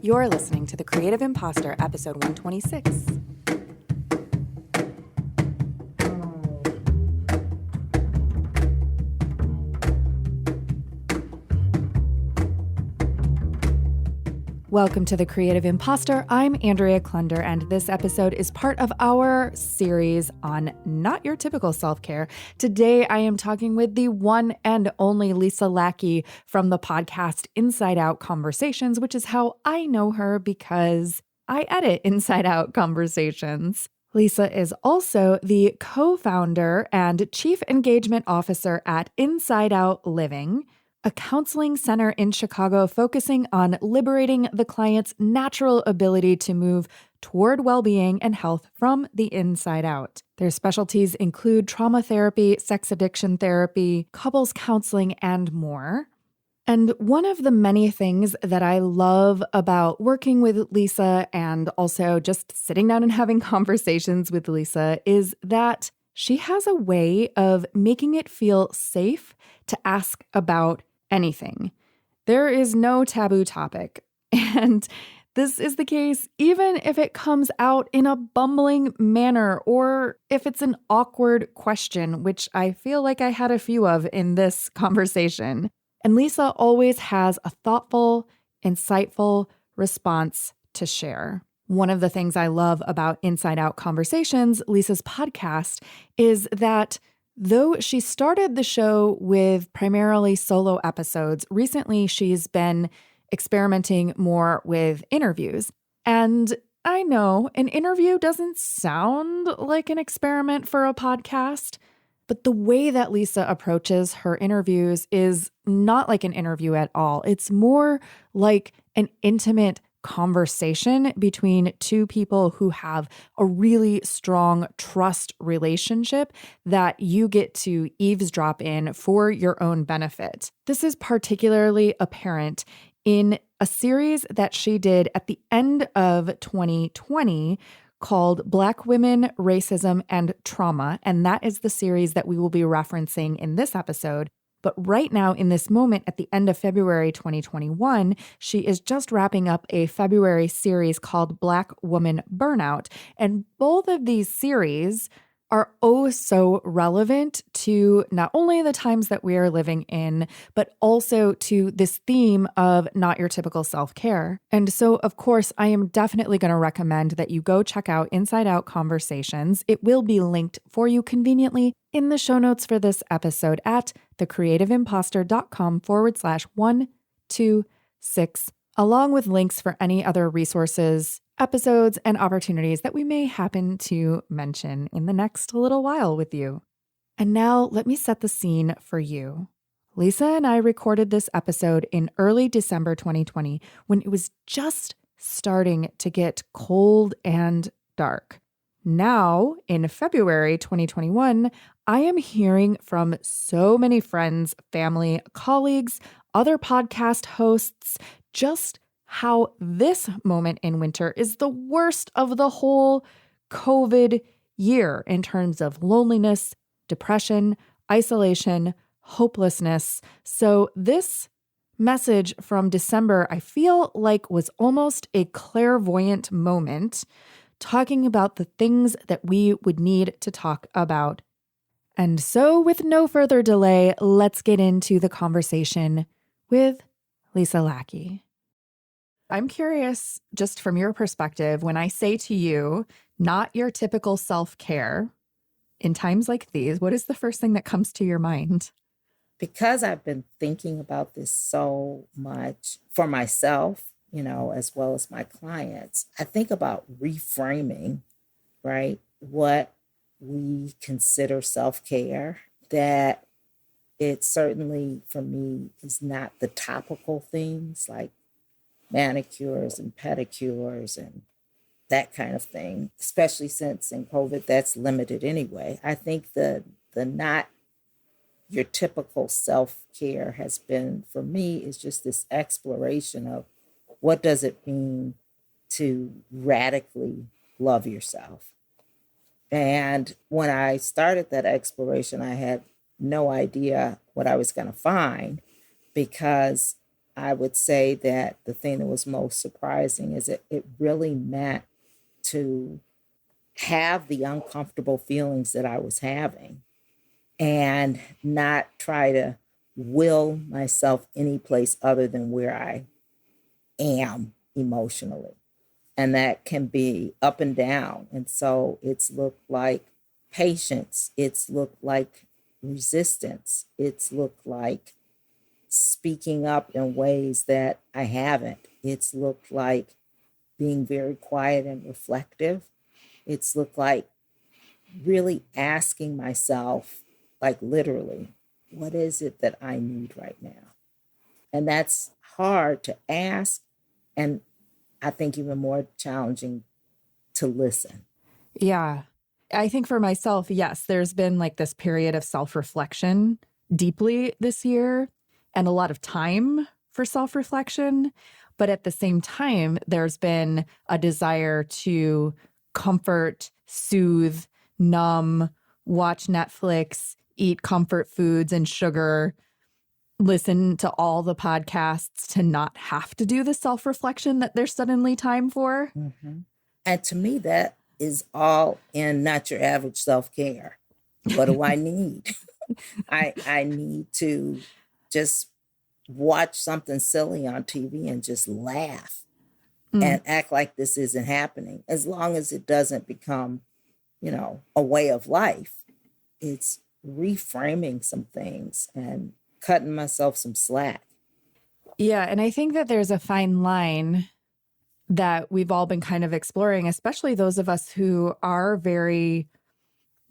You're listening to the Creative Impostor, episode 126. Welcome to the Creative Impostor. I'm Andrea Klunder, and this episode is part of our series on not your typical self-care. Today, I am talking with the one and only Lisa Lackey from the podcast Insideout Conversations, which is how I know her because I edit Insideout Conversations. Lisa is also the co-founder and chief engagement officer at Insideout Living, a counseling center in Chicago focusing on liberating the client's natural ability to move toward well-being and health from the inside out. Their specialties include trauma therapy, sex addiction therapy, couples counseling, and more. And one of the many things that I love about working with Lisa and also just sitting down and having conversations with Lisa is that she has a way of making it feel safe to ask about anything. There is no taboo topic. And this is the case even if it comes out in a bumbling manner or if it's an awkward question, which I feel like I had a few of in this conversation. And Lisa always has a thoughtful, insightful response to share. One of the things I love about Insideout Conversations, Lisa's podcast, is that though she started the show with primarily solo episodes, recently she's been experimenting more with interviews. And I know an interview doesn't sound like an experiment for a podcast, but the way that Lisa approaches her interviews is not like an interview at all. It's more like an intimate conversation between two people who have a really strong trust relationship that you get to eavesdrop in for your own benefit. This is particularly apparent in a series that she did at the end of 2020 called Black Women, Racism, and Trauma, and that is the series that we will be referencing in this episode. But right now, in this moment, at the end of February 2021, she is just wrapping up a February series called Black Woman Burnout. And both of these series are oh so relevant to not only the times that we are living in, but also to this theme of not your typical self-care. And so, of course, I am definitely going to recommend that you go check out Insideout Conversations. It will be linked for you conveniently in the show notes for this episode at thecreativeimpostor.com/126, along with links for any other resources, episodes, and opportunities that we may happen to mention in the next little while with you. And now let me set the scene for you. Lisa and I recorded this episode in early December 2020 when it was just starting to get cold and dark. Now, in February 2021, I am hearing from so many friends, family, colleagues, other podcast hosts, just how this moment in winter is the worst of the whole COVID year in terms of loneliness, depression, isolation, hopelessness. So this message from December, I feel like was almost a clairvoyant moment, talking about the things that we would need to talk about. And so with no further delay, let's get into the conversation with Lisa Lackey. I'm curious, just from your perspective, when I say to you, not your typical self-care, in times like these, what is the first thing that comes to your mind? Because I've been thinking about this so much for myself, as well as my clients, I think about reframing, right? What we consider self-care, that it certainly, for me, is not the topical things like manicures and pedicures and that kind of thing, especially since in COVID, that's limited anyway. I think the not your typical self-care has been, for me, is just this exploration of what does it mean to radically love yourself. And when I started that exploration, I had no idea what I was going to find because I would say that the thing that was most surprising is it really meant to have the uncomfortable feelings that I was having and not try to will myself any place other than where I am emotionally. And that can be up and down. And so it's looked like patience. It's looked like resistance. It's looked like speaking up in ways that I haven't. It's looked like being very quiet and reflective. It's looked like really asking myself, like literally, what is it that I need right now? And that's hard to ask. And I think even more challenging to listen. Yeah. I think for myself, yes, there's been like this period of self-reflection deeply this year and a lot of time for self-reflection. But at the same time, there's been a desire to comfort, soothe, numb, watch Netflix, eat comfort foods and sugar, listen to all the podcasts to not have to do the self-reflection that there's suddenly time for. Mm-hmm. And to me, that is all in not your average self-care. What do I need? I need to just watch something silly on TV and just laugh and act like this isn't happening. As long as it doesn't become, a way of life, it's reframing some things and cutting myself some slack. Yeah. And I think that there's a fine line that we've all been kind of exploring, especially those of us who are very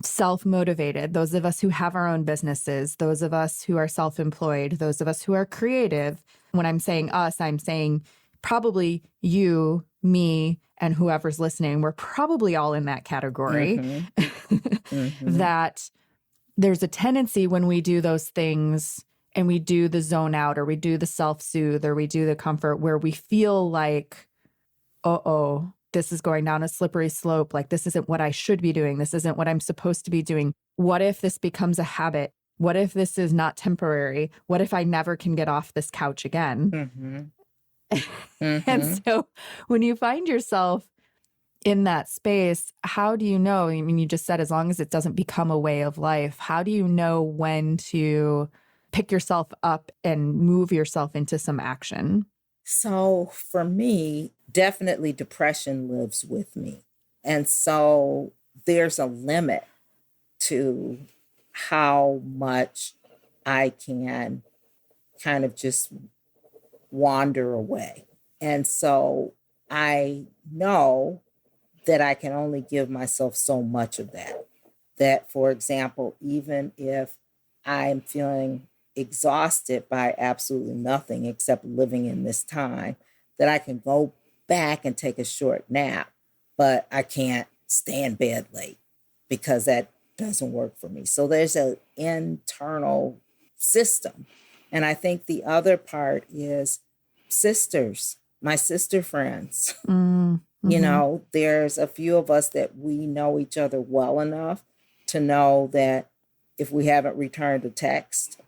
self-motivated, those of us who have our own businesses, those of us who are self-employed, those of us who are creative. When I'm saying us, I'm saying probably you, me, and whoever's listening. We're probably all in that category. That there's a tendency when we do those things and we do the zone out or we do the self-soothe or we do the comfort where we feel like, uh-oh, this is going down a slippery slope. Like, this isn't what I should be doing. This isn't what I'm supposed to be doing. What if this becomes a habit? What if this is not temporary? What if I never can get off this couch again? And so when you find yourself in that space, how do you know? I mean, you just said as long as it doesn't become a way of life, how do you know when to pick yourself up and move yourself into some action? So for me, definitely depression lives with me. And so there's a limit to how much I can kind of just wander away. And so I know that I can only give myself so much of that. That, for example, even if I'm feeling exhausted by absolutely nothing except living in this time, that I can go back and take a short nap, but I can't stay in bed late because that doesn't work for me. So there's an internal system. And I think the other part is sisters, my sister friends. There's a few of us that we know each other well enough to know that if we haven't returned a text,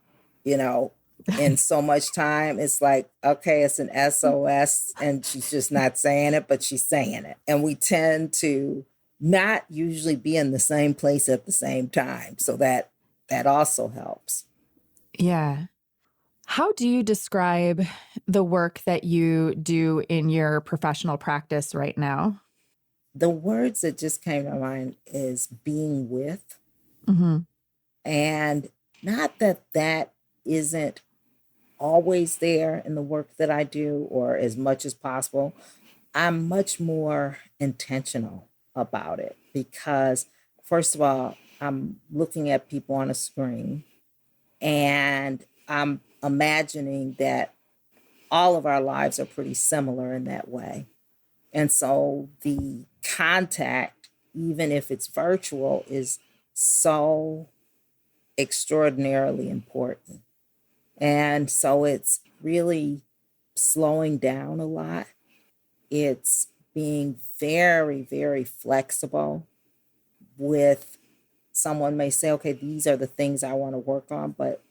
in so much time, it's like, okay, it's an SOS and she's just not saying it, but she's saying it. And we tend to not usually be in the same place at the same time. So that also helps. Yeah. How do you describe the work that you do in your professional practice right now? The words that just came to mind is being with. And not that isn't always there in the work that I do or as much as possible. I'm much more intentional about it because, first of all, I'm looking at people on a screen and I'm imagining that all of our lives are pretty similar in that way. And so the contact, even if it's virtual, is so extraordinarily important. And so it's really slowing down a lot. It's being very, very flexible with someone may say, okay, these are the things I want to work on, but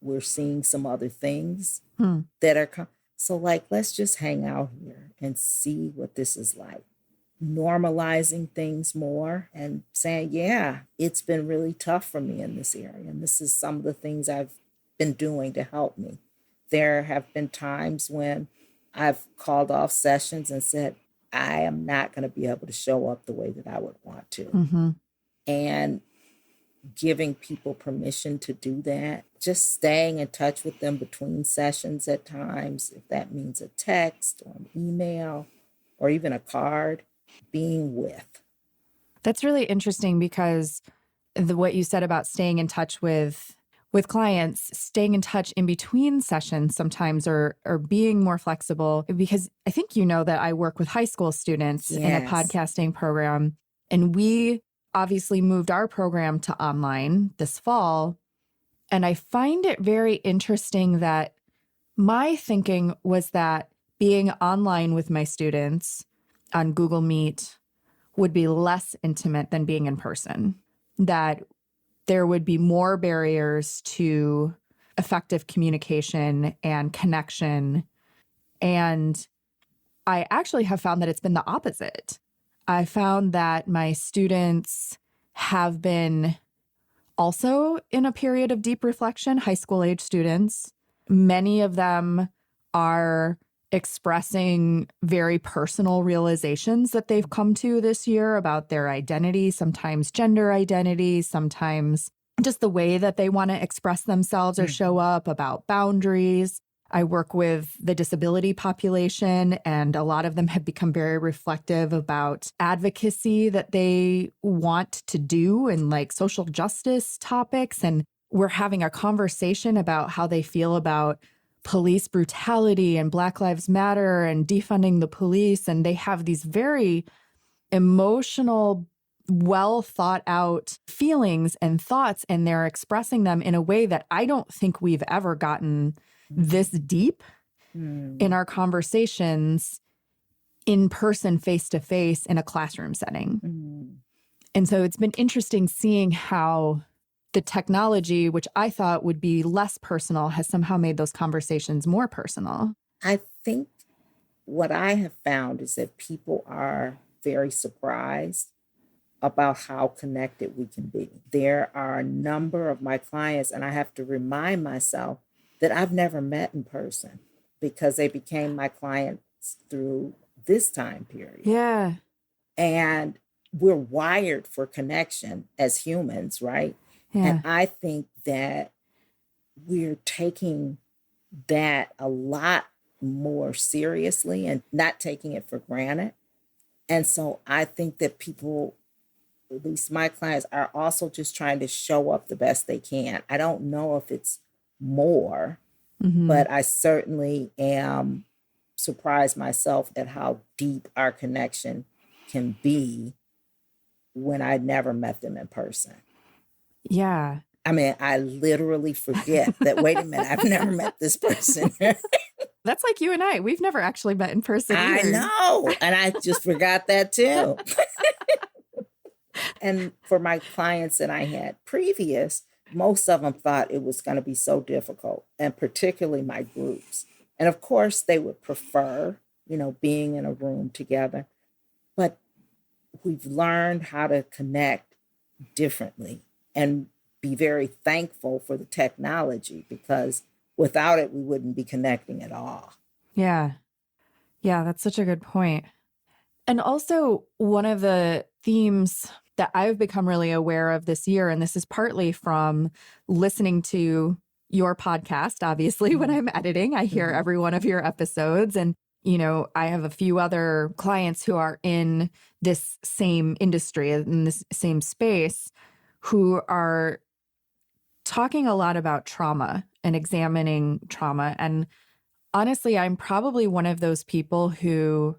we're seeing some other things that are, So, like, let's just hang out here and see what this is like. Normalizing things more and saying, yeah, it's been really tough for me in this area. And this is some of the things I've been doing to help me. There have been times when I've called off sessions and said, I am not going to be able to show up the way that I would want to. Mm-hmm. And giving people permission to do that, just staying in touch with them between sessions at times, if that means a text or an email or even a card, being with. That's really interesting because what you said about staying in touch with clients, staying in touch in between sessions sometimes or being more flexible, because I think you know that I work with high school students in a podcasting program, and we obviously moved our program to online this fall. And I find it very interesting that my thinking was that being online with my students on Google Meet would be less intimate than being in person, that there would be more barriers to effective communication and connection. And I actually have found that it's been the opposite. I found that my students have been also in a period of deep reflection, high school age students. Many of them are expressing very personal realizations that they've come to this year about their identity, sometimes gender identity, sometimes just the way that they want to express themselves or show up, about boundaries. I work with the disability population, and a lot of them have become very reflective about advocacy that they want to do and like social justice topics. And we're having a conversation about how they feel about police brutality and Black Lives Matter and defunding the police. And they have these very emotional, well thought out feelings and thoughts, and they're expressing them in a way that I don't think we've ever gotten this deep in our conversations in person, face to face in a classroom setting. And so it's been interesting seeing how the technology, which I thought would be less personal, has somehow made those conversations more personal. I think what I have found is that people are very surprised about how connected we can be. There are a number of my clients, and I have to remind myself that I've never met in person because they became my clients through this time period. Yeah. And we're wired for connection as humans, right? Yeah. And I think that we're taking that a lot more seriously and not taking it for granted. And so I think that people, at least my clients, are also just trying to show up the best they can. I don't know if it's more, but I certainly am surprised myself at how deep our connection can be when I never met them in person. Yeah. I mean, I literally forget that, wait a minute, I've never met this person. That's like you and I. We've never actually met in person either. I know. And I just forgot that too. And for my clients that I had previous, most of them thought it was going to be so difficult, and particularly my groups. And of course, they would prefer, being in a room together. But we've learned how to connect differently and be very thankful for the technology, because without it, we wouldn't be connecting at all. Yeah. Yeah, that's such a good point. And also, one of the themes that I've become really aware of this year, and this is partly from listening to your podcast, obviously, when I'm editing, I hear every one of your episodes. And, I have a few other clients who are in this same industry, in this same space, who are talking a lot about trauma and examining trauma. And honestly, I'm probably one of those people who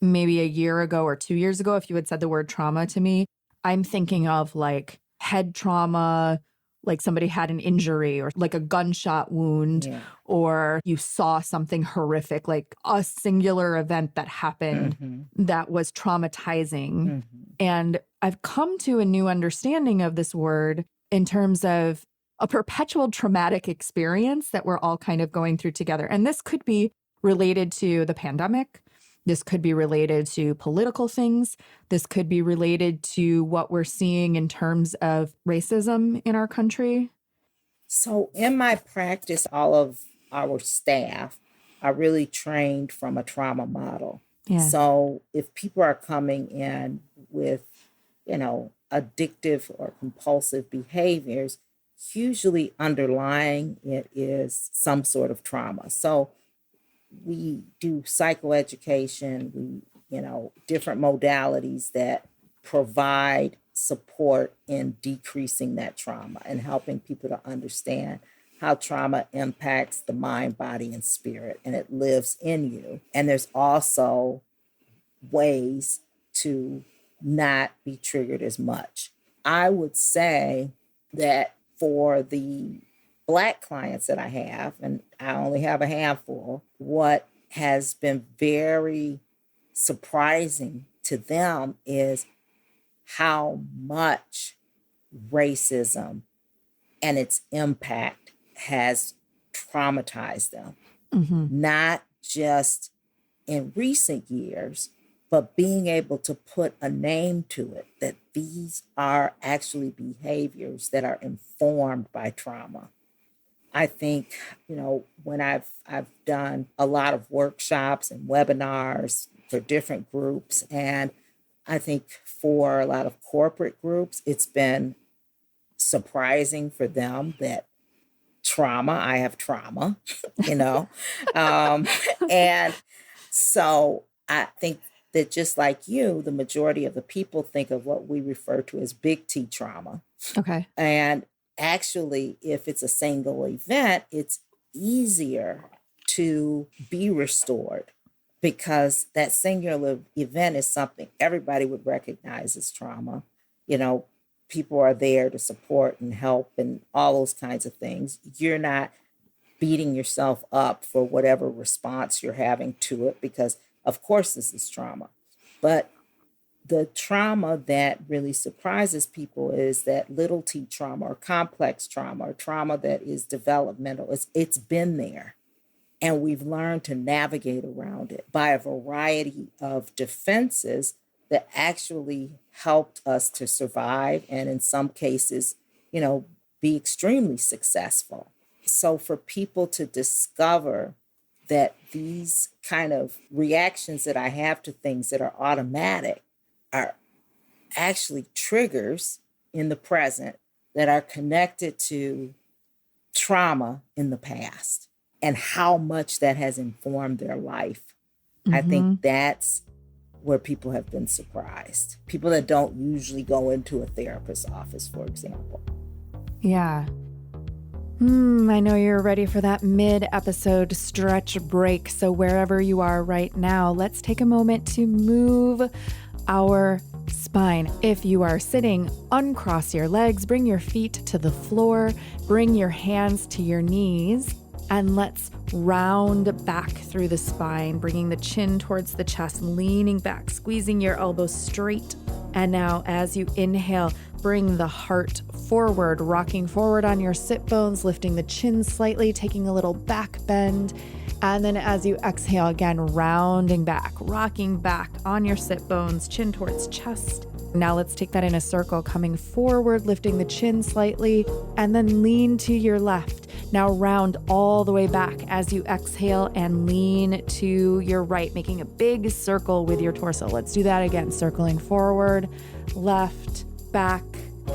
maybe a year ago or 2 years ago, if you had said the word trauma to me, I'm thinking of like head trauma, like somebody had an injury or like a gunshot wound, or you saw something horrific, like a singular event that happened that was traumatizing. And I've come to a new understanding of this word in terms of a perpetual traumatic experience that we're all kind of going through together. And this could be related to the pandemic. This could be related to political things. This could be related to what we're seeing in terms of racism in our country. So in my practice, all of our staff are really trained from a trauma model. Yeah. So if people are coming in with, addictive or compulsive behaviors, usually underlying it is some sort of trauma. So we do psychoeducation, different modalities that provide support in decreasing that trauma and helping people to understand how trauma impacts the mind, body, and spirit, and it lives in you. And there's also ways to not be triggered as much. I would say that for the Black clients that I have, and I only have a handful, what has been very surprising to them is how much racism and its impact has traumatized them. Mm-hmm. Not just in recent years, but being able to put a name to it, that these are actually behaviors that are informed by trauma. I think, when I've done a lot of workshops and webinars for different groups, and I think for a lot of corporate groups, it's been surprising for them that I have trauma, and so I think that just like you, the majority of the people think of what we refer to as big T trauma. Okay. And actually, if it's a single event, it's easier to be restored because that singular event is something everybody would recognize as trauma. People are there to support and help and all those kinds of things. You're not beating yourself up for whatever response you're having to it because, of course, this is trauma. But the trauma that really surprises people is that little T trauma or complex trauma or trauma that is developmental. It's been there. And we've learned to navigate around it by a variety of defenses that actually helped us to survive and in some cases, be extremely successful. So for people to discover that these kind of reactions that I have to things that are automatic are actually triggers in the present that are connected to trauma in the past and how much that has informed their life. Mm-hmm. I think that's where people have been surprised. People that don't usually go into a therapist's office, for example. Yeah. I know you're ready for that mid-episode stretch break. So wherever you are right now, let's take a moment to move our spine. If you are sitting, uncross your legs, bring your feet to the floor, bring your hands to your knees, and let's round back through the spine, bringing the chin towards the chest, leaning back, squeezing your elbows straight. And now as you inhale, bring the heart forward, rocking forward on your sit bones, lifting the chin slightly, taking a little back bend. And then as you exhale again, rounding back, rocking back on your sit bones, chin towards chest. Now let's take that in a circle, coming forward, lifting the chin slightly, and then lean to your left. Now round all the way back as you exhale and lean to your right, making a big circle with your torso. Let's do that again, circling forward, left, back,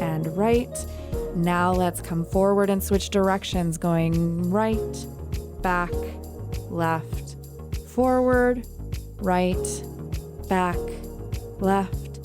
and right. Now let's come forward and switch directions, going right, back, left, forward, right, back, left,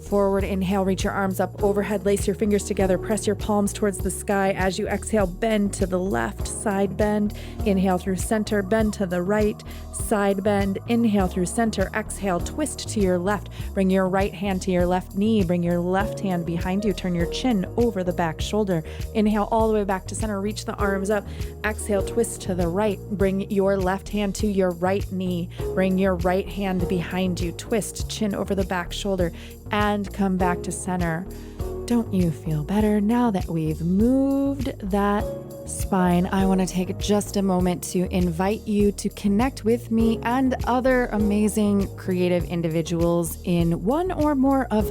forward. Inhale, reach your arms up overhead, lace your fingers together, press your palms towards the sky. As you exhale, bend to the left, side bend. Inhale through center, bend to the right, side bend. Inhale through center, exhale, twist to your left. Bring your right hand to your left knee, bring your left hand behind you, turn your chin over the back shoulder. Inhale all the way back to center, reach the arms up. Exhale, twist to the right, bring your left hand to your right knee, bring your right hand behind you, twist, chin over the back shoulder, and come back to center. Don't you feel better now that we've moved that spine? I want to take just a moment to invite you to connect with me and other amazing creative individuals in one or more of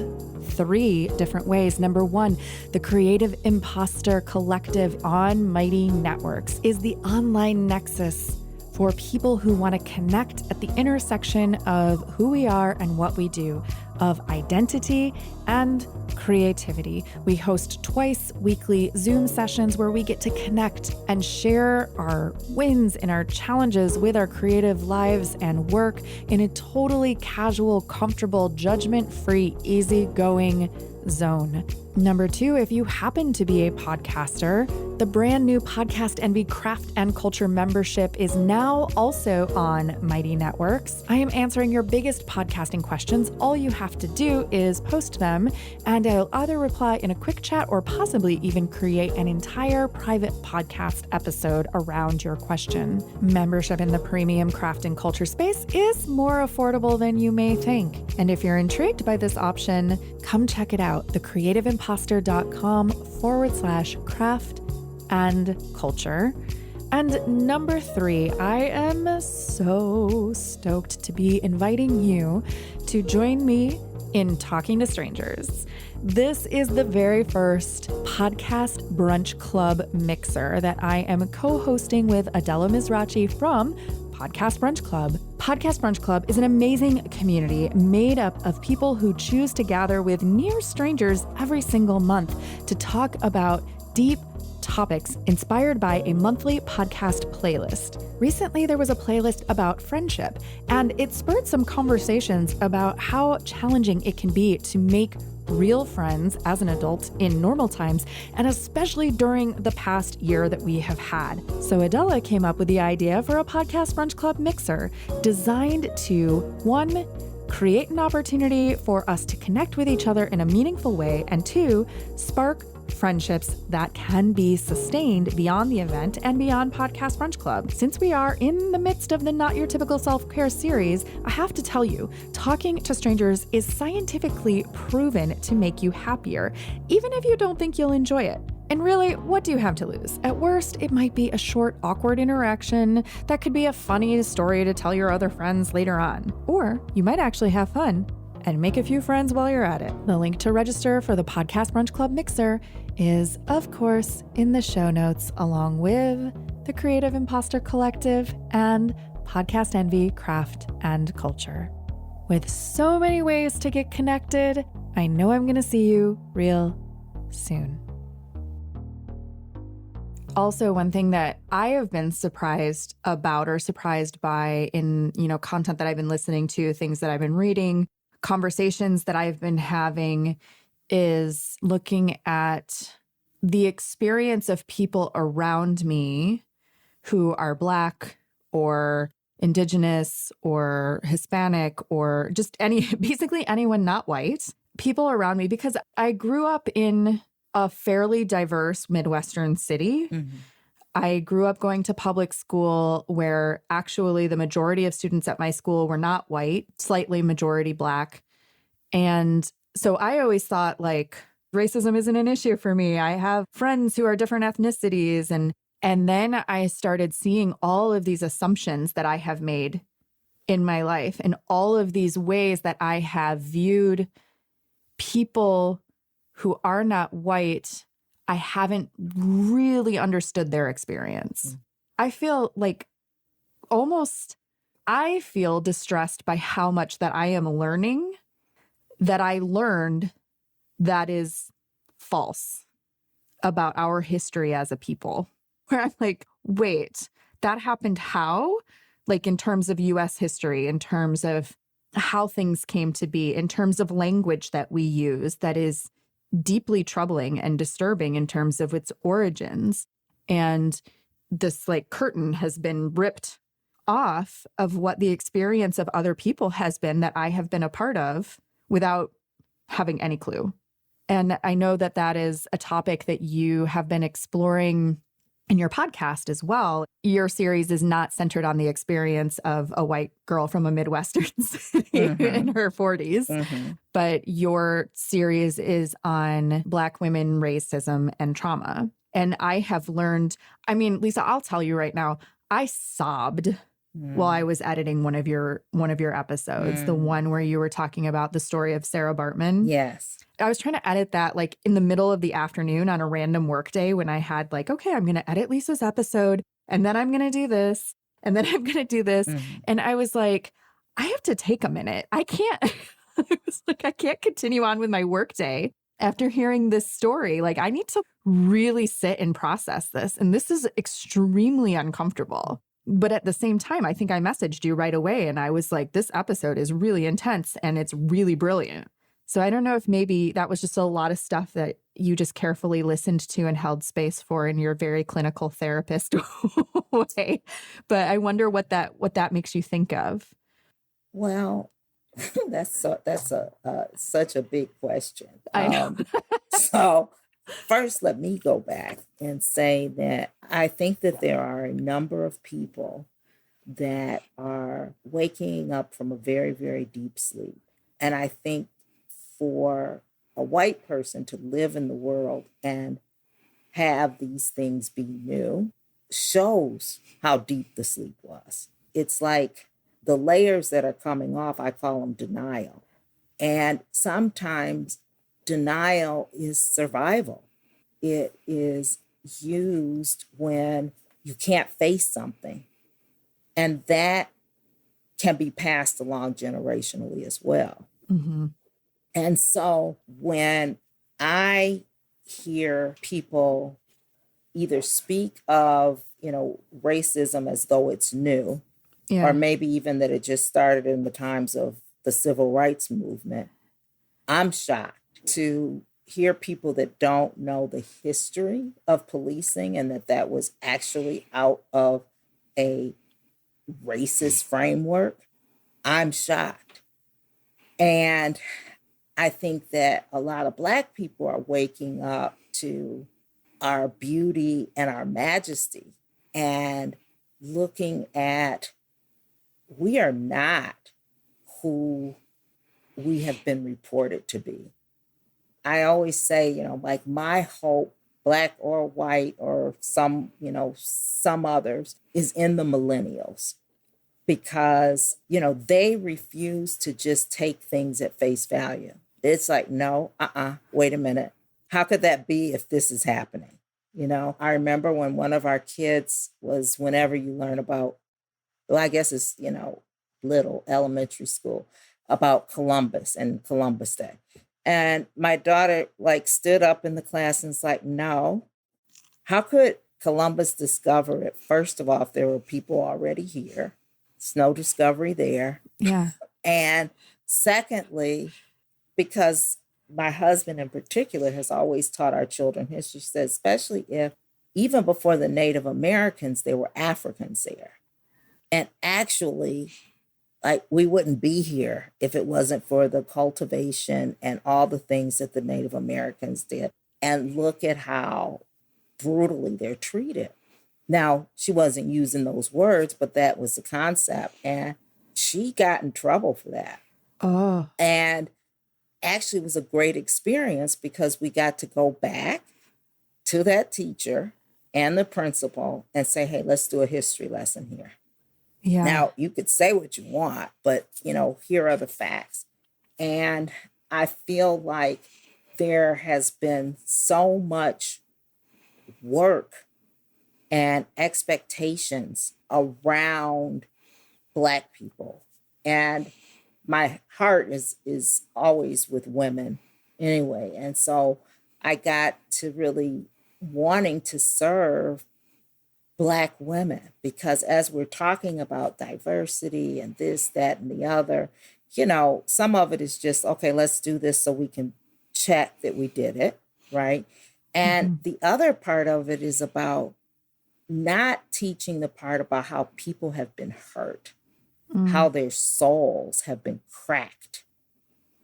3 different ways. Number 1, the Creative Impostor Collective on Mighty Networks is the online nexus for people who want to connect at the intersection of who we are and what we do, of identity and creativity. We host twice weekly Zoom sessions where we get to connect and share our wins and our challenges with our creative lives and work in a totally casual, comfortable, judgment-free, easygoing zone. Number 2, if you happen to be a podcaster, the brand new Podcast Envy Craft and Culture membership is now also on Mighty Networks. I am answering your biggest podcasting questions. All you have to do is post them, and I'll either reply in a quick chat or possibly even create an entire private podcast episode around your question. Membership in the premium craft and culture space is more affordable than you may think. And if you're intrigued by this option, come check it out, thecreativeimpostor.com/craft and culture. And number 3, I am so stoked to be inviting you to join me in Talking to Strangers. This is the very first podcast brunch club mixer that I am co-hosting with Adela Mizrachi from Podcast Brunch Club. Podcast Brunch Club is an amazing community made up of people who choose to gather with near strangers every single month to talk about deep topics inspired by a monthly podcast playlist. Recently, there was a playlist about friendship, and it spurred some conversations about how challenging it can be to make real friends as an adult in normal times, and especially during the past year that we have had. So Adela came up with the idea for a Podcast Brunch Club mixer designed to, 1, create an opportunity for us to connect with each other in a meaningful way, and 2, spark friendships that can be sustained beyond the event and beyond Podcast Brunch Club. Since we are in the midst of the Not Your Typical Self-Care series, I have to tell you, talking to strangers is scientifically proven to make you happier, even if you don't think you'll enjoy it. And really, what do you have to lose? At worst, it might be a short, awkward interaction that could be a funny story to tell your other friends later on. Or you might actually have fun and make a few friends while you're at it. The link to register for the Podcast Brunch Club Mixer is, of course, in the show notes, along with the Creative Impostor Collective and Podcast Envy, Craft and Culture. With so many ways to get connected, I know I'm going to see you real soon. Also, one thing that I have been surprised about or surprised by in, content that I've been listening to, things that I've been reading, conversations that I've been having, is looking at the experience of people around me who are Black or Indigenous or Hispanic or just basically anyone not white, people around me, because I grew up in a fairly diverse Midwestern city. Mm-hmm. I grew up going to public school where actually the majority of students at my school were not white, slightly majority Black. And so I always thought racism isn't an issue for me. I have friends who are different ethnicities. And then I started seeing all of these assumptions that I have made in my life and all of these ways that I have viewed people who are not white. I haven't really understood their experience. I feel I feel distressed by how much that I am learning that I learned that is false about our history as a people. Where I'm like, wait, that happened how? In terms of US history, in terms of how things came to be, in terms of language that we use that is deeply troubling and disturbing in terms of its origins. And this curtain has been ripped off of what the experience of other people has been that I have been a part of without having any clue. And I know that that is a topic that you have been exploring in your podcast as well, your series is not centered on the experience of a white girl from a Midwestern city in her 40s, but your series is on Black women, racism, and trauma. And I have learned, I mean, Lisa, I'll tell you right now, I sobbed while I was editing one of your episodes, the one where you were talking about the story of Sarah Bartman. Yes. I was trying to edit that like in the middle of the afternoon on a random work day when I had like, okay, I'm going to edit Lisa's episode and then I'm going to do this and then I'm going to do this. And I was like, I have to take a minute. I can't, I was like, I can't continue on with my work day after hearing this story. Like I need to really sit and process this. And this is extremely uncomfortable. But at the same time, I think I messaged you right away and I was like, this episode is really intense and it's really brilliant. So I don't know if maybe that was just a lot of stuff that you just carefully listened to and held space for in your very clinical therapist way. But I wonder what that makes you think of. Well, that's such a big question. I know. So first, let me go back and say that I think that there are a number of people that are waking up from a very, very deep sleep. And I think for a white person to live in the world and have these things be new shows how deep the sleep was. It's like the layers that are coming off, I call them denial. And sometimes denial is survival. It is used when you can't face something. And that can be passed along generationally as well. And so when I hear people either speak of, racism as though it's new, or maybe even that it just started in the times of the civil rights movement, I'm shocked to hear people that don't know the history of policing and that was actually out of a racist framework. I'm shocked. And I think that a lot of Black people are waking up to our beauty and our majesty and looking at we are not who we have been reported to be. I always say, like my hope, Black or white or some others, is in the millennials. Because, they refuse to just take things at face value. It's like, no, wait a minute. How could that be if this is happening? I remember when one of our kids was, whenever you learn about, well, I guess it's, little elementary school, about Columbus and Columbus Day. And my daughter stood up in the class and was like, no, how could Columbus discover it? First of all, if there were people already here, it's no discovery there. Yeah. And secondly, because my husband in particular has always taught our children history, says, especially if even before the Native Americans, there were Africans there. And actually, we wouldn't be here if it wasn't for the cultivation and all the things that the Native Americans did. And look at how brutally they're treated. Now, she wasn't using those words, but that was the concept. And she got in trouble for that. Oh. And actually it was a great experience because we got to go back to that teacher and the principal and say, hey, let's do a history lesson here. Yeah. Now, you could say what you want, but, here are the facts. And I feel like there has been so much work and expectations around Black people. And my heart is always with women anyway. And so I got to really wanting to serve Black women, because as we're talking about diversity and this, that, and the other, some of it is just, okay, let's do this so we can check that we did it, right? And the other part of it is about not teaching the part about how people have been hurt, how their souls have been cracked,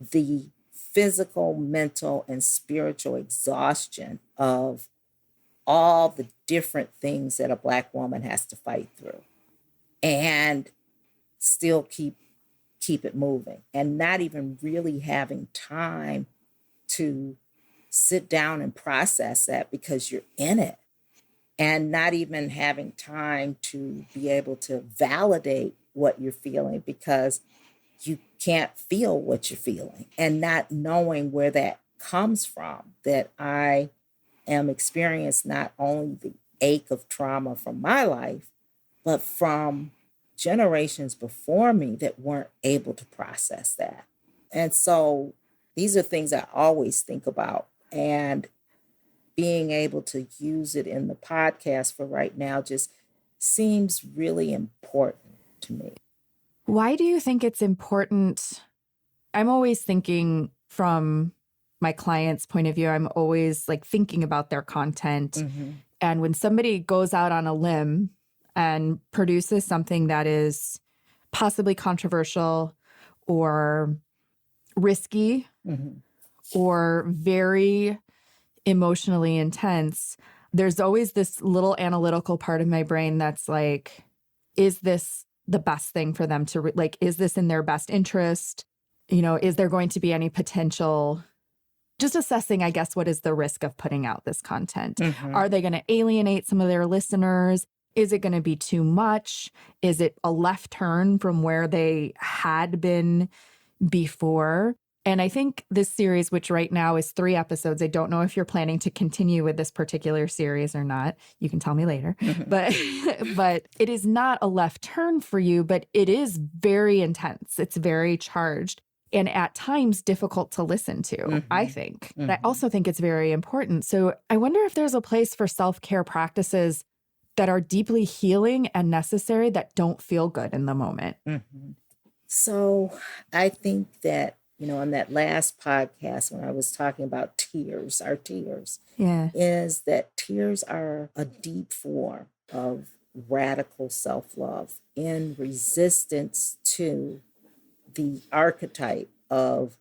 the physical, mental, and spiritual exhaustion of all the different things that a Black woman has to fight through and still keep it moving, and not even really having time to sit down and process that because you're in it, and not even having time to be able to validate what you're feeling because you can't feel what you're feeling, and not knowing where that comes from, that I am experiencing not only the ache of trauma from my life, but from generations before me that weren't able to process that. And so these are things I always think about, and being able to use it in the podcast for right now just seems really important to me. Why do you think it's important? I'm always thinking from my client's point of view. I'm always like thinking about their content. Mm-hmm. And when somebody goes out on a limb and produces something that is possibly controversial or risky Mm-hmm. or very emotionally intense, there's always this little analytical part of my brain that's like, is this the best thing for them to, like, is this in their best interest? You know, is there going to be any potential, just assessing, I guess, what is the risk of putting out this content? Mm-hmm. Are they going to alienate some of their listeners? Is it going to be too much? Is it a left turn from where they had been before? And I think this series, which right now is 3 episodes, I don't know if you're planning to continue with this particular series or not. You can tell me later. Mm-hmm. But it is not a left turn for you, but it is very intense. It's very charged and at times difficult to listen to, Mm-hmm. I think. Mm-hmm. But I also think it's very important. So I wonder if there's a place for self-care practices that are deeply healing and necessary that don't feel good in the moment. Mm-hmm. So I think that, you know, on that last podcast, when I was talking about tears, our tears, is that tears are a deep form of radical self-love in resistance to the archetype of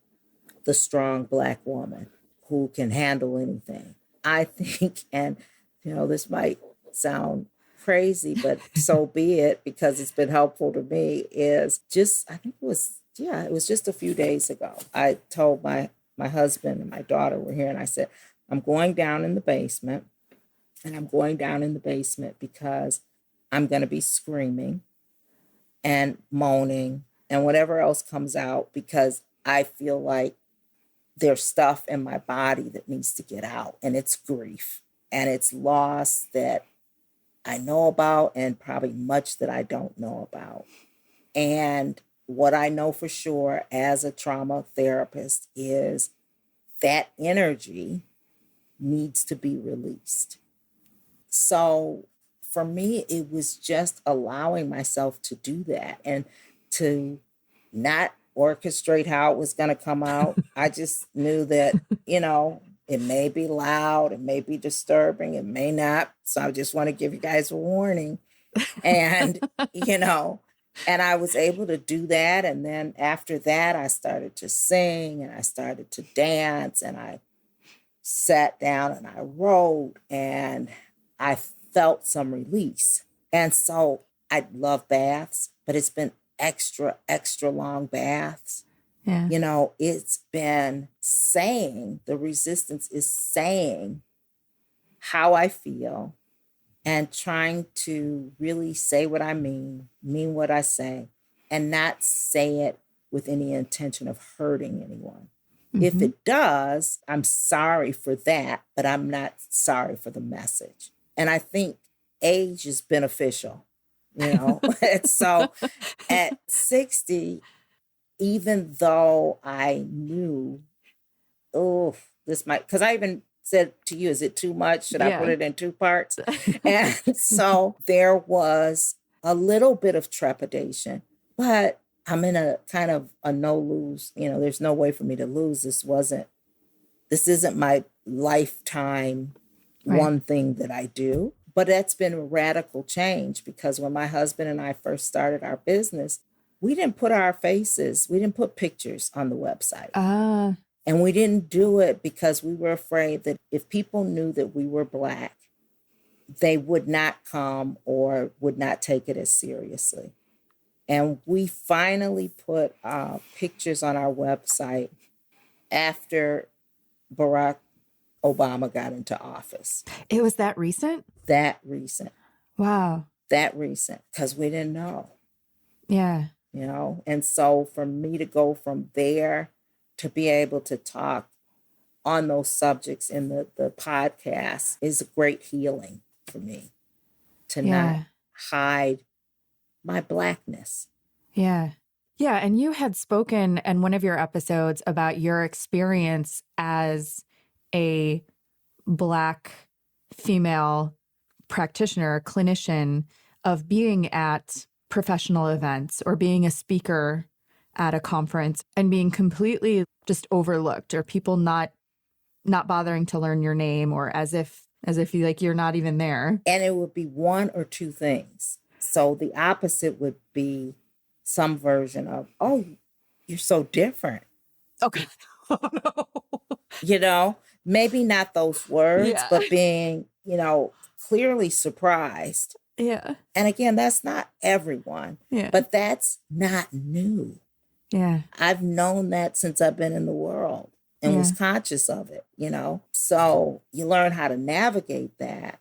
the strong Black woman who can handle anything. I think, and, you know, this might sound crazy, but so be it, because it's been helpful to me, is just, I think it was just a few days ago. I told my husband and my daughter were here, and I said, I'm going down in the basement, and I'm going down in the basement because I'm going to be screaming and moaning and whatever else comes out, because I feel like there's stuff in my body that needs to get out, and it's grief and it's loss that I know about and probably much that I don't know about. And what I know for sure as a trauma therapist is that energy needs to be released. So for me, it was just allowing myself to do that and to not orchestrate how it was going to come out. I just knew that, you know, it may be loud, it may be disturbing, it may not. So I just want to give you guys a warning. And, you know, and I was able to do that. And then after that, I started to sing and I started to dance, and I sat down and I wrote, and I felt some release. And so I love baths, but it's been extra long baths. Yeah. You know, it's been saying, the resistance is saying how I feel and trying to really say what I mean what I say, and not say it with any intention of hurting anyone. Mm-hmm. If it does, I'm sorry for that, but I'm not sorry for the message. And I think age is beneficial, you know. So at 60, even though I knew, this might, because I even said to you, is it too much? Should I put it in 2 parts? And so there was a little bit of trepidation, but I'm in a kind of a no lose, you know, there's no way for me to lose. This isn't my lifetime one thing that I do, but that's been a radical change, because when my husband and I first started our business, we didn't put our faces, we didn't put pictures on the website. And we didn't do it because we were afraid that if people knew that we were Black, they would not come or would not take it as seriously. And we finally put pictures on our website after Barack Obama got into office. It was that recent? That recent. Wow. That recent, because we didn't know. Yeah. You know, and so for me to go from there to be able to talk on those subjects in the podcast is a great healing for me, to not hide my Blackness. Yeah. Yeah. And you had spoken in one of your episodes about your experience as a Black female practitioner, clinician, of being at professional events or being a speaker at a conference and being completely just overlooked, or people not bothering to learn your name, or as if you like you're not even there. And it would be one or two things. So the opposite would be some version of, oh, you're so different. Okay. Oh, no. You know, maybe not those words, but being, you know, clearly surprised. Yeah. And again, that's not everyone, but that's not new. Yeah. I've known that since I've been in the world and was conscious of it, you know? So you learn how to navigate that.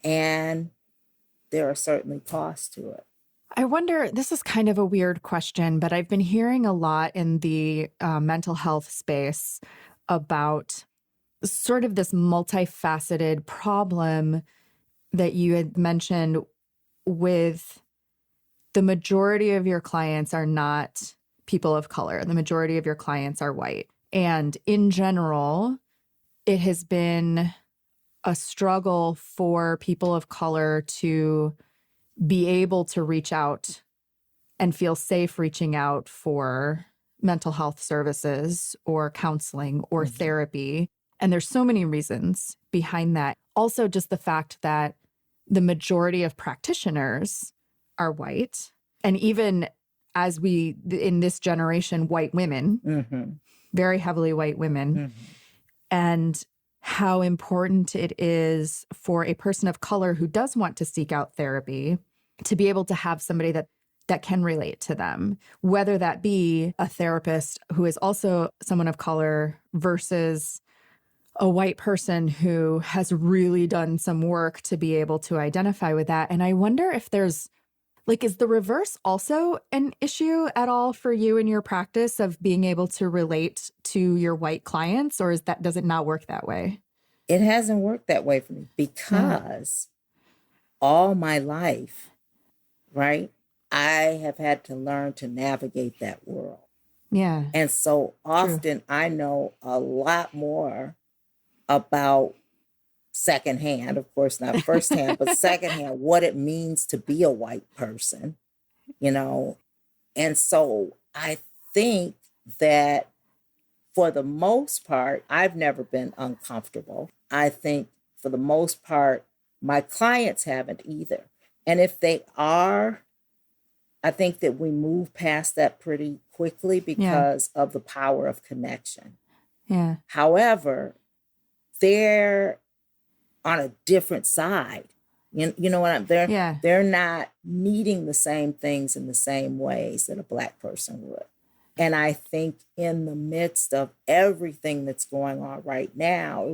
And there are certainly costs to it. I wonder, this is kind of a weird question, but I've been hearing a lot in the mental health space about sort of this multifaceted problem that you had mentioned, with the majority of your clients are not people of color. The majority of your clients are white. And in general, it has been a struggle for people of color to be able to reach out and feel safe reaching out for mental health services or counseling or therapy. And there's so many reasons behind that. Also, just the fact that the majority of practitioners are white. And even as in this generation, white women, very heavily white women, and how important it is for a person of color who does want to seek out therapy to be able to have somebody that can relate to them, whether that be a therapist who is also someone of color versus a white person who has really done some work to be able to identify with that. And I wonder if there's, like, is the reverse also an issue at all for you in your practice of being able to relate to your white clients, or does it not work that way? It hasn't worked that way for me because all my life, right, I have had to learn to navigate that world. Yeah. And so often I know a lot more about secondhand, of course, not firsthand, but secondhand, what it means to be a white person, you know? And so I think that for the most part, I've never been uncomfortable. I think for the most part, my clients haven't either. And if they are, I think that we move past that pretty quickly because of the power of connection. Yeah. However, they're on a different side. You know what they're not needing the same things in the same ways that a Black person would. And I think in the midst of everything that's going on right now,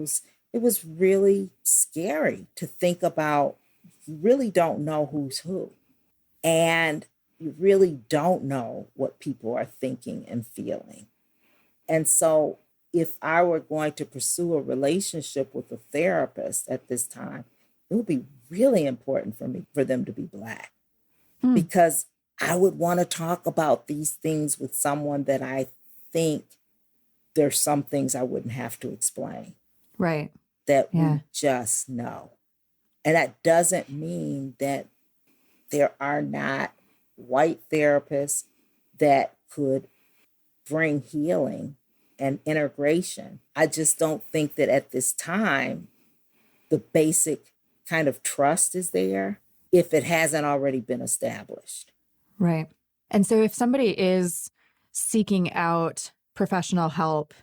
it was really scary to think about. You really don't know who's who. And you really don't know what people are thinking and feeling. And so if I were going to pursue a relationship with a therapist at this time, it would be really important for them to be Black, because I would want to talk about these things with someone that I think there's some things I wouldn't have to explain. Right. That we just know. And that doesn't mean that there are not white therapists that could bring healing and integration. I just don't think that at this time, the basic kind of trust is there if it hasn't already been established. Right. And so if somebody is seeking out professional help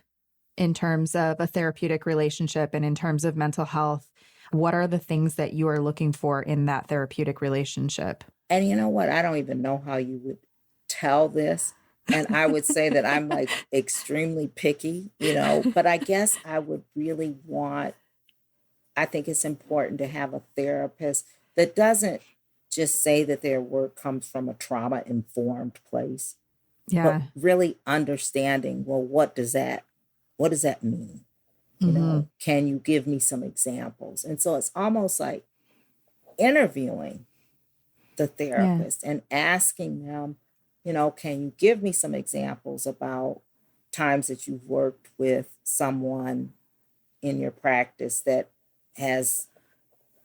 in terms of a therapeutic relationship and in terms of mental health, What are the things that you are looking for in that therapeutic relationship? And you know what? I don't even know how you would tell this. And I would say that I'm like extremely picky, but I guess I would really I think it's important to have a therapist that doesn't just say that their work comes from a trauma-informed place, but really understanding, well, what does that mean? Can you give me some examples? And so it's almost like interviewing the therapist and asking them, can you give me some examples about times that you've worked with someone in your practice that has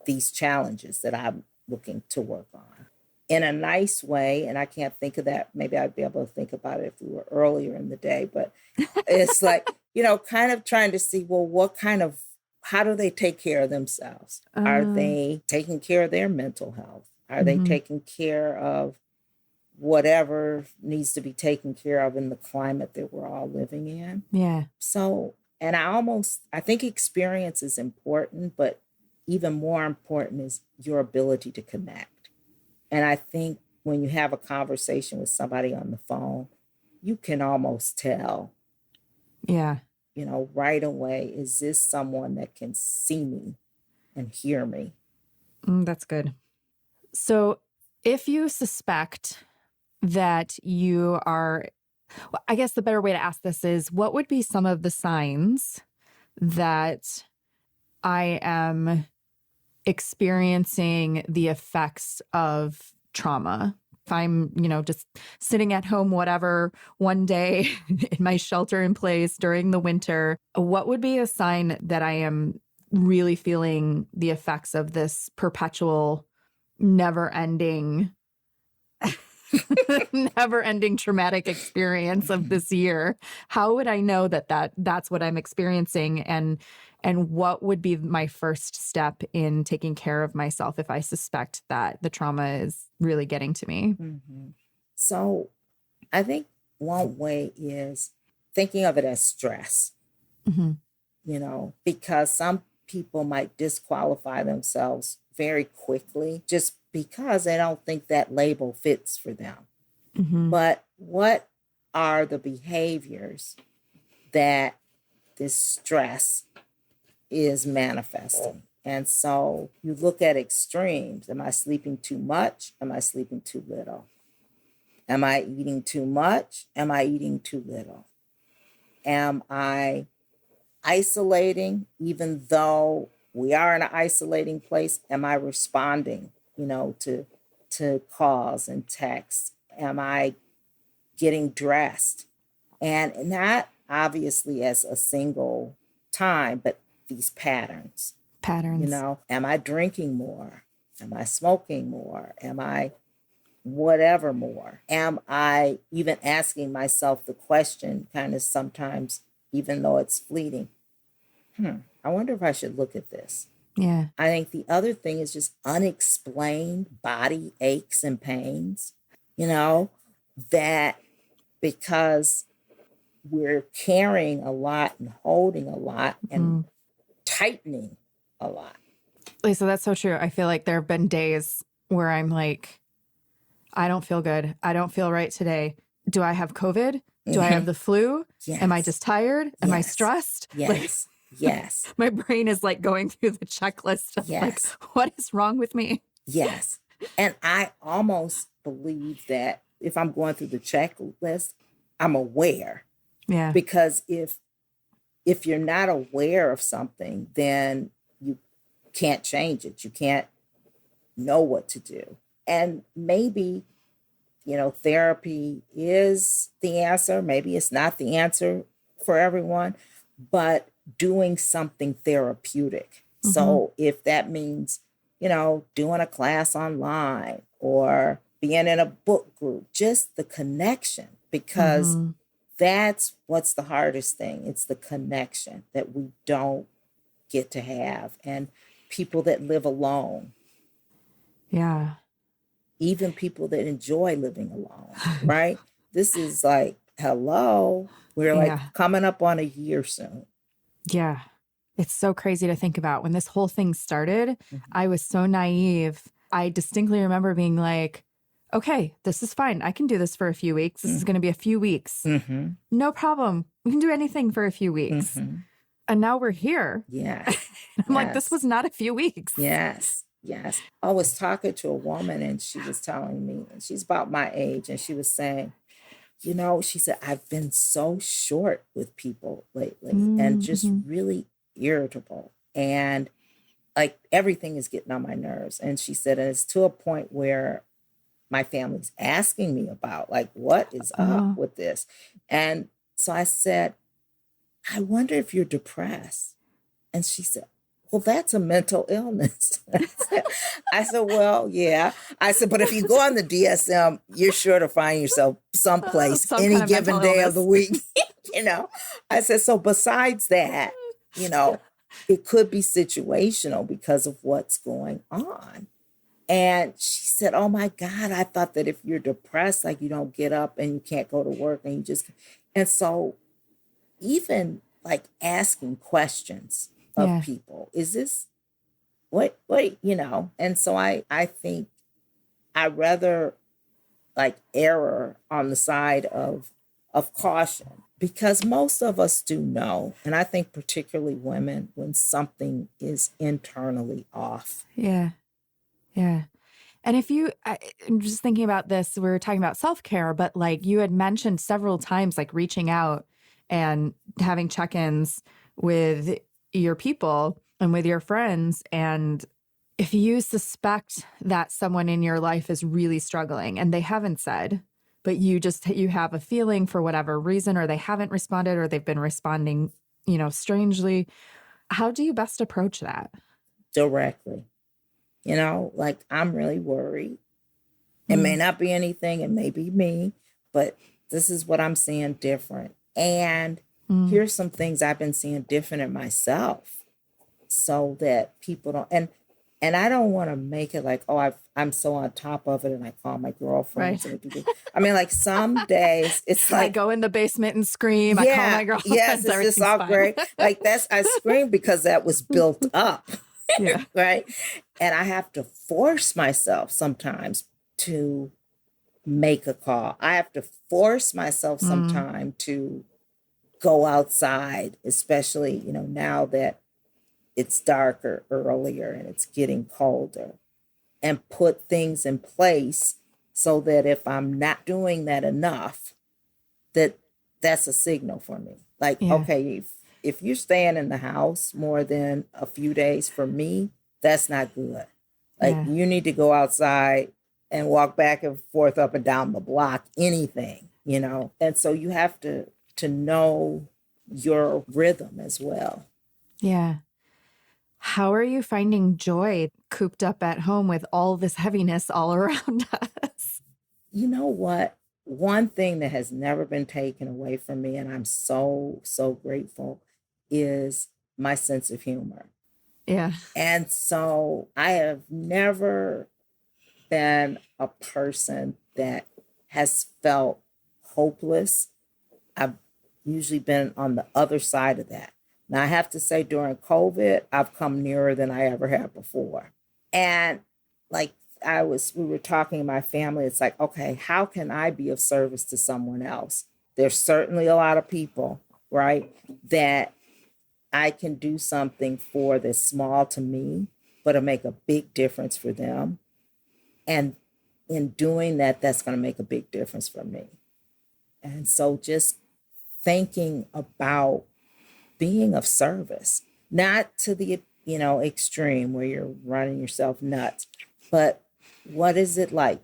these challenges that I'm looking to work on in a nice way? And I can't think of that. Maybe I'd be able to think about it if we were earlier in the day, but it's like, kind of trying to see, well, how do they take care of themselves? Are they taking care of their mental health? Are they taking care of whatever needs to be taken care of in the climate that we're all living in? Yeah. So, and I think experience is important, but even more important is your ability to connect. And I think when you have a conversation with somebody on the phone, you can almost tell, right away, is this someone that can see me and hear me? That's good. So if you suspect that you are, I guess the better way to ask this is, what would be some of the signs that I am experiencing the effects of trauma? If I'm, just sitting at home, whatever, one day in my shelter in place during the winter, what would be a sign that I am really feeling the effects of this perpetual, never-ending traumatic experience of this year? How would I know that's what I'm experiencing? And what would be my first step in taking care of myself if I suspect that the trauma is really getting to me? Mm-hmm. So I think one way is thinking of it as stress, because some people might disqualify themselves very quickly just because they don't think that label fits for them. But what are the behaviors that this stress is manifesting? And so you look at extremes. Am I sleeping too much? Am I sleeping too little? Am I eating too much? Am I eating too little? Am I isolating even though we are in an isolating place? Am I responding, to calls and texts? Am I getting dressed? And not obviously as a single time, but these patterns. Am I drinking more? Am I smoking more? Am I whatever more? Am I even asking myself the question kind of sometimes, even though it's fleeting, I wonder if I should look at this. Yeah. I think the other thing is just unexplained body aches and pains, that because we're carrying a lot and holding a lot and tightening a lot. Lisa, that's so true. I feel like there have been days where I'm like, I don't feel good. I don't feel right today. Do I have COVID? Do I have the flu? Yes. Am I just tired? Am I stressed? Yes. Yes. My brain is like going through the checklist of like, what is wrong with me? Yes. And I almost believe that if I'm going through the checklist, I'm aware. Yeah. Because if you're not aware of something, then you can't change it. You can't know what to do. And maybe, therapy is the answer. Maybe it's not the answer for everyone, but doing something therapeutic. So if that means, doing a class online or being in a book group, just the connection, because that's what's the hardest thing. It's the connection that we don't get to have. And people that live alone. Yeah. Even people that enjoy living alone, right? This is like, hello, we're like coming up on a year soon. Yeah. It's so crazy to think about. When this whole thing started, Mhm. I was so naive. I distinctly remember being like, okay, this is fine. I can do this for a few weeks. This is going to be a few weeks. Mm-hmm. No problem. We can do anything for a few weeks. Mm-hmm. And now we're here. Yes. I'm like, this was not a few weeks. Yes. Yes. I was talking to a woman and she was telling me, and she's about my age, and she was saying, you know, she said, I've been so short with people lately and just really irritable. And like everything is getting on my nerves. And she said, and it's to a point where my family's asking me about, like, what is up with this? And so I said, I wonder if you're depressed. And she said, well, that's a mental illness. I said, well, yeah. I said, but if you go on the DSM, you're sure to find yourself someplace any given day of the week. You know, I said, so besides that, you know, it could be situational because of what's going on. And she said, oh my God, I thought that if you're depressed, like you don't get up and you can't go to work and you just, and so even like asking questions of people, is this what, you know? And so I think I rather like err on the side of caution, because most of us do know. And I think particularly women, when something is internally off. Yeah. Yeah. And if I'm just thinking about this, we were talking about self-care, but like you had mentioned several times, like reaching out and having check-ins with your people and with your friends. And if you suspect that someone in your life is really struggling and they haven't said, but you have a feeling for whatever reason, or they haven't responded, or they've been responding, you know, strangely, how do you best approach that? Directly. You know, like, I'm really worried. It may not be anything, it may be me, but this is what I'm seeing different. And here's some things I've been seeing different in myself, so that people don't, and I don't want to make it like, oh, I'm so on top of it and I call my girlfriends. Right. I mean, like some days it's like, I go in the basement and scream. I call my girlfriend. Yes, it's just all great. Like I scream because that was built up. Yeah. Right. And I have to force myself sometimes to make a call. I have to force myself sometime to go outside, especially, you know, now that it's darker earlier and it's getting colder, and put things in place so that if I'm not doing that enough, that's a signal for me. Like, okay, if you're staying in the house more than a few days, for me, that's not good. Like, you need to go outside and walk back and forth up and down the block, anything, you know? And so you have to know your rhythm as well. Yeah. How are you finding joy cooped up at home with all this heaviness all around us? You know what? One thing that has never been taken away from me, and I'm so, so grateful, is my sense of humor. Yeah. And so I have never been a person that has felt hopeless. I've usually been on the other side of that. Now, I have to say, during COVID, I've come nearer than I ever have before. And like we were talking in my family, it's like, okay, how can I be of service to someone else? There's certainly a lot of people, right, that I can do something for that's small to me, but it'll make a big difference for them. And in doing that, that's going to make a big difference for me. And so just thinking about being of service, not to the, you know, extreme where you're running yourself nuts, but what is it like?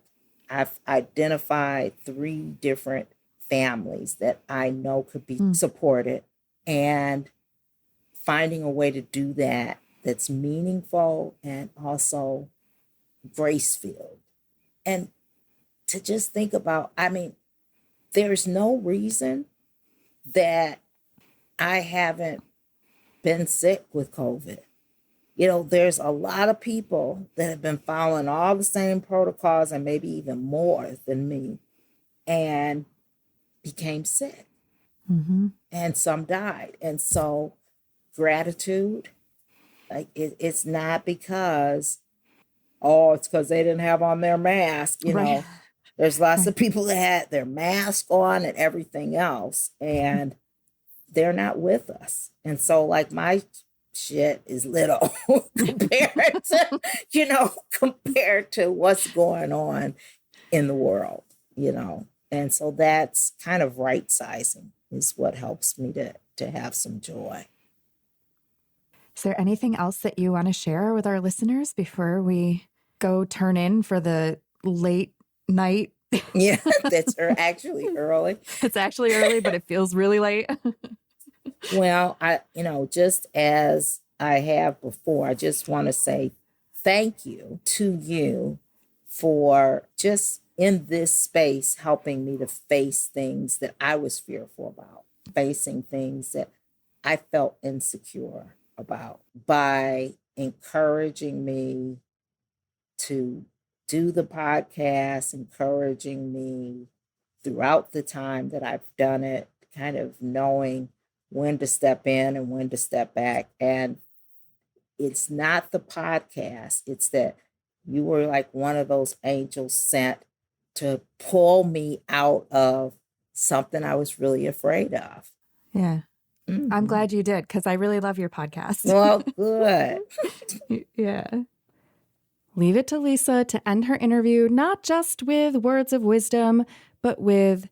I've identified 3 different families that I know could be supported, and finding a way to do that that's meaningful and also grace-filled. And to just think about, I mean, there's no reason that I haven't been sick with COVID. You know, there's a lot of people that have been following all the same protocols and maybe even more than me, and became sick. And some died. And so gratitude. Like it's not because, oh, it's because they didn't have on their mask. Right. There's lots of people that had their mask on and everything else, and they're not with us. And so like my shit is little compared to what's going on in the world, And so that's kind of right sizing is what helps me to have some joy. Is there anything else that you want to share with our listeners before we go turn in for the late night? Yeah, that's actually early. It's actually early, but it feels really late. Well, just as I have before, I just want to say thank you to you for just in this space helping me to face things that I was fearful about, facing things that I felt insecure about, by encouraging me to do the podcast, encouraging me throughout the time that I've done it, kind of knowing when to step in and when to step back. And it's not the podcast, it's that you were like one of those angels sent to pull me out of something I was really afraid of. Yeah. Mm-hmm. I'm glad you did, because I really love your podcast. Well, good. Yeah. Leave it to Lisa to end her interview, not just with words of wisdom, but with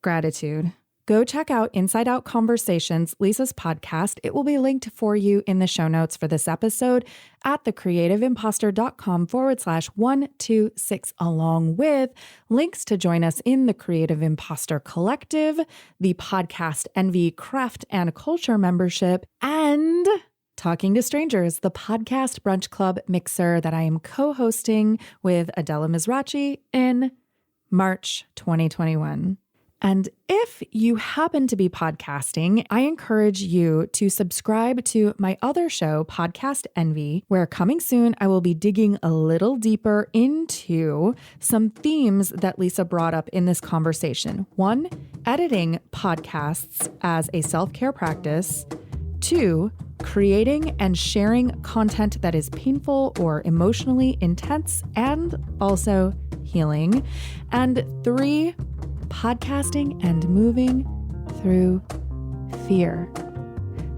gratitude. Go check out Insideout Conversations, Lisa's podcast. It will be linked for you in the show notes for this episode at thecreativeimpostor.com/126, along with links to join us in the Creative Impostor Collective, the Podcast Envy Craft and Culture membership, and Talking to Strangers, the podcast brunch club mixer that I am co-hosting with Adela Mizrachi in March 2021. And if you happen to be podcasting, I encourage you to subscribe to my other show, Podcast Envy, where coming soon, I will be digging a little deeper into some themes that Lisa brought up in this conversation. 1, editing podcasts as a self-care practice. 2, creating and sharing content that is painful or emotionally intense and also healing. And 3, podcasting and moving through fear.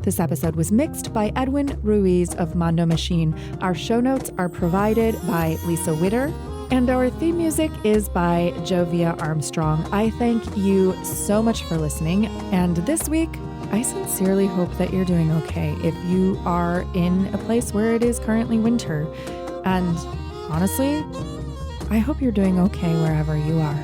This episode was mixed by Edwin Ruiz of Mondo Machine. Our show notes are provided by Lisa Witter, and our theme music is by Jovia Armstrong. I thank you so much for listening, and this week, I sincerely hope that you're doing okay if you are in a place where it is currently winter. And honestly, I hope you're doing okay wherever you are.